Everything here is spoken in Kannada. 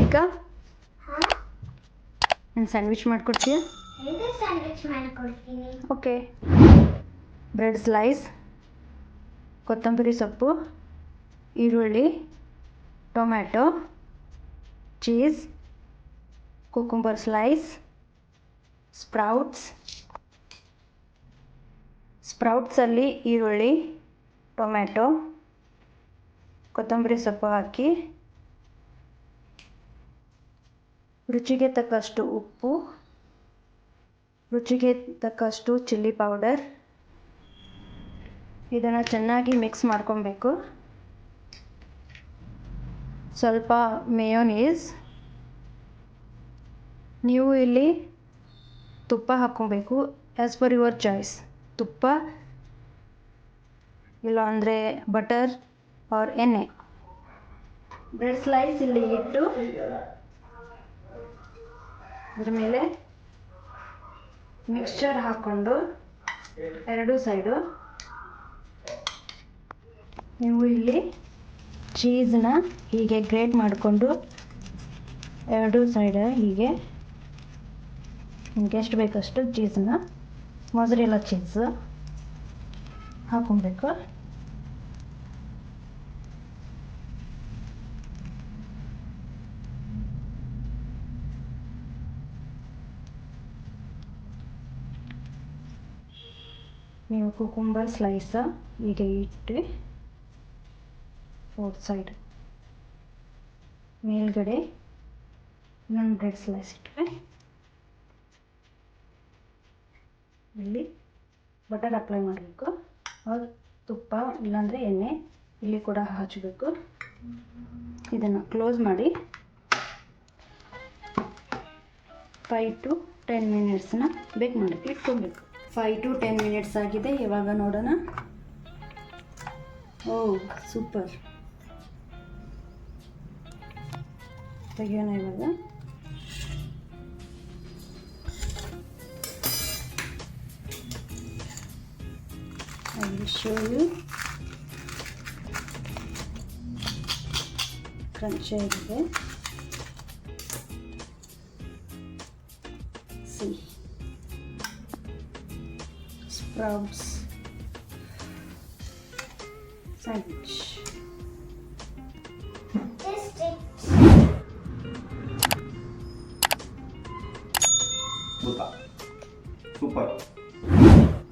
ಈಗ ನಾನು ಸ್ಯಾಂಡ್ವಿಚ್ ಮಾಡಿಕೊಡ್ತೀಯ? ಸ್ಯಾಂಡ್ವಿಚ್ ಮಾಡಿಕೊಡ್ತೀನಿ. ಓಕೆ. ಬ್ರೆಡ್ ಸ್ಲೈಸ್, ಕೊತ್ತಂಬರಿ ಸೊಪ್ಪು, ಈರುಳ್ಳಿ, ಟೊಮ್ಯಾಟೊ, ಚೀಸ್, ಕುಕುಂಬರ್ ಸ್ಲೈಸ್, ಸ್ಪ್ರೌಟ್ಸಲ್ಲಿ ಈರುಳ್ಳಿ, ಟೊಮ್ಯಾಟೊ, ಕೊತ್ತಂಬರಿ ಸೊಪ್ಪು ಹಾಕಿ, ರುಚಿಗೆ ತಕ್ಕಷ್ಟು ಉಪ್ಪು, ರುಚಿಗೆ ತಕ್ಕಷ್ಟು ಚಿಲ್ಲಿ ಪೌಡರ್. ಇದನ್ನು ಚೆನ್ನಾಗಿ ಮಿಕ್ಸ್ ಮಾಡ್ಕೊಬೇಕು. ಸ್ವಲ್ಪ ಮೇಯೋನೀಸ್, ನೀವು ಇಲ್ಲಿ ತುಪ್ಪ ಹಾಕ್ಕೊಬೇಕು. As per your choice. ತುಪ್ಪ ಇಲ್ಲ ಅಂದರೆ ಬಟರ್ ಆರ್ ಎಣ್ಣೆ. ಬ್ರೆಡ್ ಸ್ಲೈಸ್ ಇಲ್ಲಿ ಇಟ್ಟು ಅದ್ರ ಮೇಲೆ ಮಿಕ್ಸ್ಚರ್ ಹಾಕ್ಕೊಂಡು ಎರಡೂ ಸೈಡು ನೀವು ಇಲ್ಲಿ ಚೀಸನ್ನ ಹೀಗೆ ಗ್ರೇಟ್ ಮಾಡಿಕೊಂಡು ಎರಡೂ ಸೈಡ್ ಹೀಗೆ ನಿಮ್ಗೆ ಎಷ್ಟು ಬೇಕಷ್ಟು ಚೀಸನ್ನ, ಮೊಸರೆಲ್ಲ ಚೀಸ್ ಹಾಕ್ಕೊಬೇಕು. ನೀವು ಕುಕುಂಬರ್ ಸ್ಲೈಸ ಹೀಗೆ ಇಟ್ಟು ಫೋರ್ತ್ ಸೈಡ್ ಮೇಲ್ಗಡೆ ಇನ್ನೊಂದು ಬ್ರೆಡ್ ಸ್ಲೈಸ್ ಇಟ್ಟರೆ ಇಲ್ಲಿ ಬಟರ್ ಅಪ್ಲೈ ಮಾಡಬೇಕು. ಅದು ತುಪ್ಪ ಇಲ್ಲಾಂದರೆ ಎಣ್ಣೆ ಇಲ್ಲಿ ಕೂಡ ಹಚ್ಚಬೇಕು. ಇದನ್ನು ಕ್ಲೋಸ್ ಮಾಡಿ 5 to 10 ಮಿನಿಟ್ಸ್ನ ಬೇಕ್ ಮಾಡೋಕ್ಕೆ ಇಟ್ಕೊಬೇಕು. 5 to 10 ಮಿನಿಟ್ಸ್ ಆಗಿದೆ. ಇವಾಗ ನೋಡೋಣ. ಓ ಸೂಪರ್. ತೆಗಿಯೋಣ ಇವಾಗ. I will show you. Crunchy ಆಗಿದೆ. See. Sprouts sandwich. Super.